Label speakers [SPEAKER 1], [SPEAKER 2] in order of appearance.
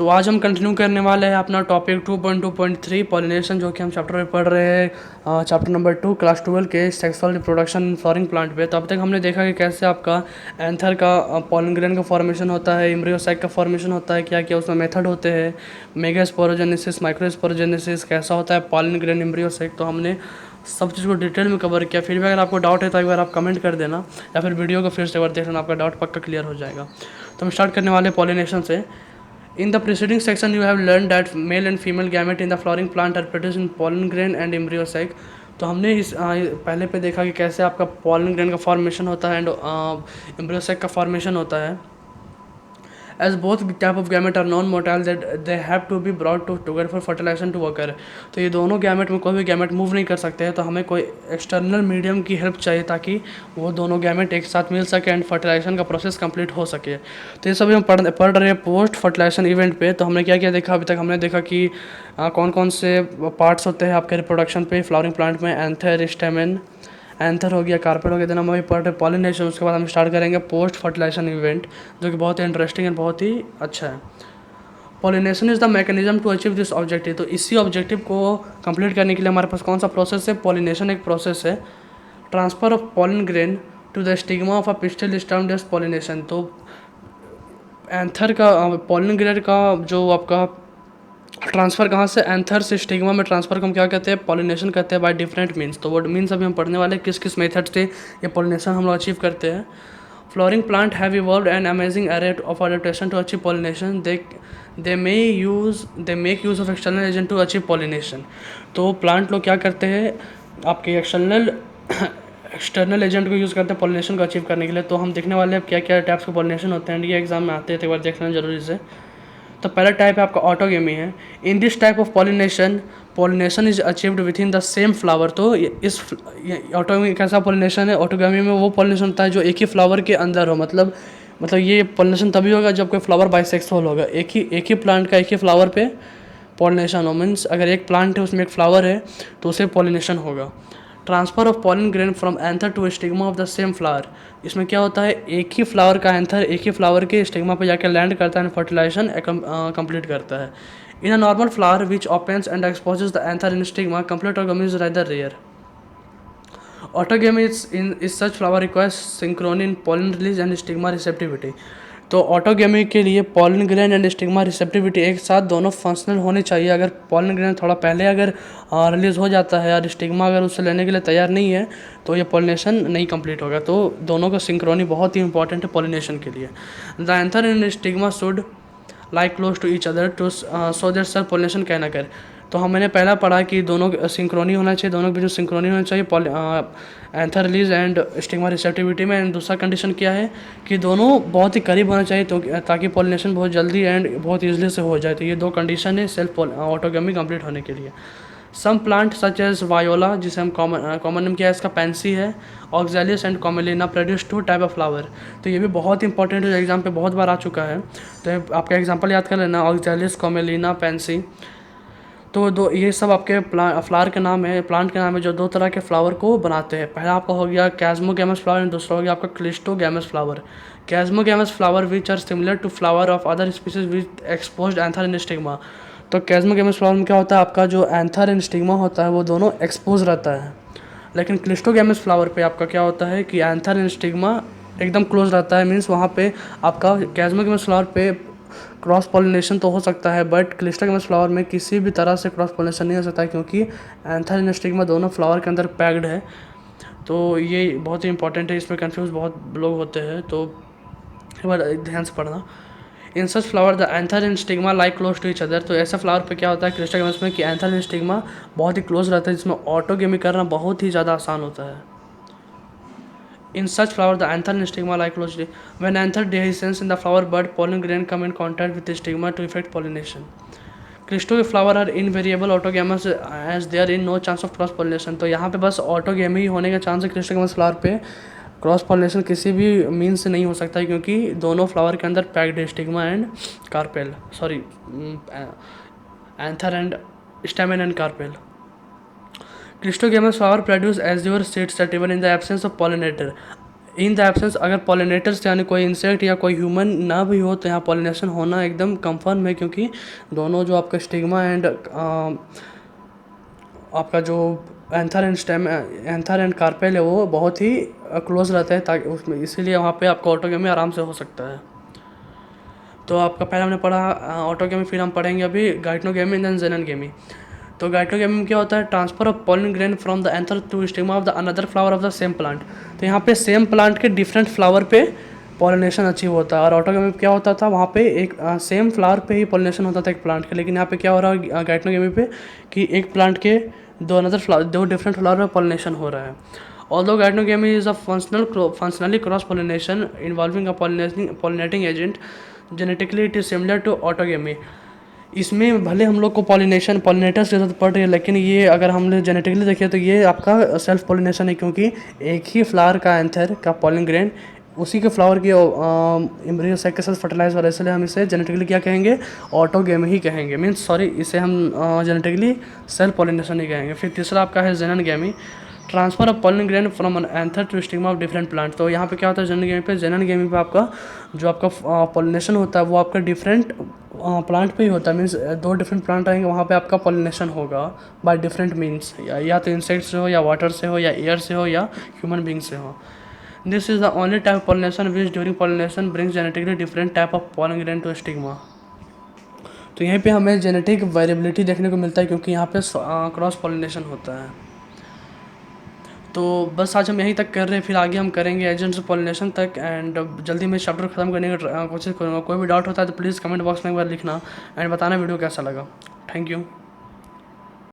[SPEAKER 1] तो आज हम कंटिन्यू करने वाले हैं अपना टॉपिक 2.2.3 पॉलिनेशन, जो कि हम चैप्टर में पढ़ रहे हैं, चैप्टर नंबर 2 क्लास 12 के sexual reproduction in flowering plant पे। तो अब तक हमने देखा कि कैसे आपका एंथर का पॉलन ग्रेन का फॉर्मेशन होता है, एम्ब्रियोसाइक का फॉर्मेशन होता है, क्या क्या उसमें मेथड होते हैं, मेगास्पोरोजेनेसिस, माइक्रोस्पोरोजेनेसिस, कैसा होता है पॉलन ग्रेन एम्ब्रियोसाइक। तो हमने सब चीज़ को डिटेल में कवर किया। फिर भी अगर आपको डाउट है तो एक बार आप कमेंट कर देना, या फिर वीडियो को फिर से एक बार देख लेना, आपका डाउट पक्का क्लियर हो जाएगा। तो हम स्टार्ट करने वाले पॉलिनेशन से। In the preceding section, you have learned that male and female gamete in the flowering plant are produced in pollen grain and embryo sac। तो हमने इस पहले पे देखा कि कैसे आपका pollen grain का फॉर्मेशन होता है एंड embryo sac का फॉर्मेशन होता है। As both type of gamete are non-motile, that they have to be brought together for fertilization to occur। तो ये दोनों गैमेट में कोई भी गैमेट मूव नहीं कर सकते हैं, तो हमें कोई एक्सटर्नल मीडियम की हेल्प चाहिए ताकि वो दोनों गैमेट एक साथ मिल सके एंड फर्टिलाइजेशन का प्रोसेस कंप्लीट हो सके। तो ये सभी हम पढ़ रहे हैं पोस्ट फर्टिलाइजेशन इवेंट पे। तो हमने क्या क्या देखा अभी तक? हमने देखा कि कौन कौन से पार्ट्स होते हैं आपके रिप्रोडक्शन पे फ्लावरिंग प्लांट में। एंथर, स्टेमेन, एंथर हो गया, कार्पेट हो गया। देन हम अभी पढ़ रहे पॉलिनेशन। उसके बाद हम स्टार्ट करेंगे पोस्ट फर्टिलाइजेशन इवेंट, जो कि बहुत ही इंटरेस्टिंग एंड बहुत ही अच्छा है। Pollination is the mechanism to achieve this objective. तो इसी ऑब्जेक्टिव को कंप्लीट करने के लिए हमारे पास कौन सा प्रोसेस है? पॉलिनेशन एक प्रोसेस है। Transfer of pollen grain to the stigma of a pistil स्टेम डेज पॉलिनेशन। तो एंथर का पॉलन ग्रेन का जो आपका ट्रांसफ़र कहाँ से? एंथर से स्टिग्मा में ट्रांसफ़र को हम क्या कहते हैं? पॉलिनेशन कहते हैं बाय डिफरेंट मीन्स। तो वो मीन्स अभी हम पढ़ने वाले किस किस मेथड से ये पॉलिनेशन हम लोग अचीव करते हैं। Flowering plant have evolved an amazing array of adaptation to achieve pollination. They make use of external agent to achieve pollination. तो प्लांट लोग क्या करते हैं? आपके एक्सटर्नल एजेंट को यूज़ करते हैं पॉलिनेशन को अचीव करने के लिए। तो हम देखने वाले हैं क्या क्या टाइप्स के पॉलिनेशन होते हैं, ये एग्जाम में आते हैं, तो एक बार देख लेना जरूरी से। तो पहला टाइप है आपका ऑटोगेमी है। In this type of pollination is achieved with in the same flower. तो इस ऑटोगेमी कैसा पॉलिनेशन है? ऑटोगेमी में वो पॉलिनेशन होता है जो एक ही फ्लावर के अंदर हो। मतलब ये पॉलिनेशन तभी होगा जब कोई फ्लावर बाइसेक्सुअल होगा। एक ही प्लांट का एक ही फ्लावर पे पॉलिनेशन हो। मीन्स अगर एक प्लांट है उसमें एक फ्लावर है तो उसे पॉलिनेशन होगा। Transfer of pollen grain from anther to stigma of the same flower. इसमें क्या होता है? एक ही फ्लावर का एंथर एक ही फ्लावर के स्टिग्मा पे जाकर लैंड करता है एंड फर्टिलाइजेशन कंप्लीट करता है। In a normal flower which opens and exposes the anther in stigma, complete autogamy is rather rare. Autogamy is such flower requires synchrony in pollen release and stigma receptivity। तो autogamy के लिए pollen grain and stigma receptivity एक साथ दोनों functional होनी चाहिए। अगर pollen grain थोड़ा पहले अगर रिलीज हो जाता है और स्टिग्मा अगर उससे लेने के लिए तैयार नहीं है तो ये पॉलिनेशन नहीं कंप्लीट होगा। तो दोनों का सिंक्रोनी बहुत ही इंपॉर्टेंट है पॉलिनेशन के लिए। The anther and stigma should like close to each other to so that self pollination can occur. तो हमने पहला पढ़ा कि दोनों सिंक्रोनी होना चाहिए, दोनों के बीच में सिंक्रोनी होना चाहिए anther release and stigma receptivity में। एंड दूसरा कंडीशन क्या है कि दोनों बहुत ही करीब होना चाहिए, तो ताकि पॉलिनेशन बहुत जल्दी एंड बहुत ईजिली से हो जाए। तो ये दो कंडीशन है सेल्फ ऑटोगेमी कंप्लीट होने के लिए। Some plant such as viola, जिसे हम कॉमन नेम क्या है इसका? पैंसी है। Oxalis and commelina produce two type of flower. तो ये भी बहुत इंपॉर्टेंट है, एग्जाम पे बहुत बार आ चुका है। तो आपका एग्जाम्पल याद कर लेना, ऑक्जेलियस, कॉमेलिना, पैंसी। तो दो ये सब आपके फ्लावर के नाम है, प्लांट के नाम है, जो दो तरह के फ्लावर को बनाते हैं। पहला आपका हो गया कैस्मोगैमस फ्लावर एंड दूसरा हो गया आपका cleistogamous flower. Chasmogamous flower which are similar to flower of other species with exposed anther and stigma. तो कैस्मोगैमस फ्लावर में क्या होता है? आपका जो एंथर एंड स्टिग्मा होता है वो दोनों एक्सपोज रहता है। लेकिन क्लिस्टोगैमस फ्लावर पे आपका क्या होता है कि एंथर एंड स्टिग्मा एकदम क्लोज रहता है। मीन्स वहाँ पे आपका कैस्मोगैमस फ्लावर पे क्रॉस पॉलिनेशन तो हो सकता है, बट क्लिस्टोगैमस फ्लावर में किसी भी तरह से क्रॉस पॉलिनेशन नहीं हो सकता है, क्योंकि एंथर एंड स्टिग्मा दोनों फ्लावर के अंदर पैक्ड है। तो ये बहुत ही इंपॉर्टेंट है, इसमें कंफ्यूज बहुत लोग होते हैं, तो एक बार ध्यान से पढ़ना। In such flower the anther and stigma like close to each other. तो ऐसा फ्लावर पे क्या होता है क्लिस्टोगैमस में कि एंथर एंड स्टिग्मा बहुत ही क्लोज रहता है, जिसमें ऑटोगेमी करना बहुत ही ज़्यादा आसान होता है। In such flower, the anther and stigma lie closely. When anther dehiscence in the flower bud, pollen grain come in contact with the stigma to effect pollination. Cleisto flower are invariable autogamous as there in no chance of cross pollination. तो यहाँ पे बस autogamy होने का chance है cleistogamous flower पे, cross pollination किसी भी मीन से नहीं हो सकता है, क्योंकि दोनों फ्लावर के अंदर पैक्ड है stigma and carpel, sorry anther and stamen and carpel. Cristogamous flower produce azure seeds that even in the absence of pollinator। In the absence अगर पॉलिनेटर्स यानी कोई इंसेक्ट या कोई ह्यूमन ना भी हो तो यहाँ पॉलिनेशन होना एकदम कंफर्म है, क्योंकि दोनों जो आपका स्टिग्मा एंड आपका जो anther and stem, anther and carpel है वो बहुत ही क्लोज रहता है, ताकि उसमें इसीलिए वहाँ पे आपका ऑटोगेमी आराम से हो सकता है। तो आपका पहले हमने पढ़ा ऑटोगेमी, फिर हम पढ़ेंगे अभी गाइटनोगेमी एंड देन जेननगेमी। तो गाइटोगेमी में क्या होता है? Transfer of pollen grain from the anther to stigma of the another flower of the same plant. तो यहाँ पे सेम प्लांट के डिफरेंट फ्लावर पे पॉलिनेशन अचीव होता है। और ऑटोगेमी में क्या होता था? वहाँ पे एक सेम फ्लावर पे ही पॉलिनेशन होता था एक प्लांट के, लेकिन यहाँ पे क्या हो रहा है गाइटोगेमी पे कि एक प्लांट के दो डिफरेंट फ्लावर में पॉलिनेशन हो रहा है। Although gynogamy is a functionally cross pollination involving a pollinating agent, genetically it is similar to autogamy। इसमें भले हम लोग को पॉलिनेटर्स की जरूरत पड़ रही है, लेकिन ये अगर हम लोग जेनेटिकली देखें तो ये आपका सेल्फ पॉलिनेशन है, क्योंकि एक ही फ्लावर का एंथर का पॉलन ग्रेन उसी के फ्लावर की एम्ब्रियो सैक के साथ फर्टिलाइज हो रहा है, इसलिए हम इसे जेनेटिकली क्या कहेंगे? ऑटोगेमी ही कहेंगे। मीन्स सॉरी, इसे हम जेनेटिकली सेल्फ पॉलिनेशन ही कहेंगे। फिर तीसरा आपका है geitonogamy, transfer of pollen grain from an anther to stigma of different plant. तो यहाँ पे क्या होता है जेननगेमी पे आपका जो आपका पॉलिनेशन होता है वो आपका डिफरेंट प्लांट पे ही होता है। मीन्स दो डिफरेंट प्लांट रहेंगे, वहाँ पे आपका पॉलिनेशन होगा बाय डिफरेंट मीन्स, या तो इंसेक्ट से हो, या वाटर से हो, या एयर से हो, या ह्यूमन बींग से हो। This is the only type of pollination which during pollination brings genetically different type of pollen grain to stigma. तो यहीं पे हमें जेनेटिक वेरिएबिलिटी देखने को मिलता है, क्योंकि यहाँ पे क्रॉस पॉलिनेशन होता है। तो बस आज हम यहीं तक कर रहे हैं, फिर आगे हम करेंगे एजेंट्स पॉलिनेशन तक। एंड जल्दी मैं चैप्टर ख़त्म करने की कोशिश करूँगा। कोई भी डाउट होता है तो प्लीज़ कमेंट बॉक्स में एक बार लिखना एंड बताना वीडियो कैसा लगा। Thank you.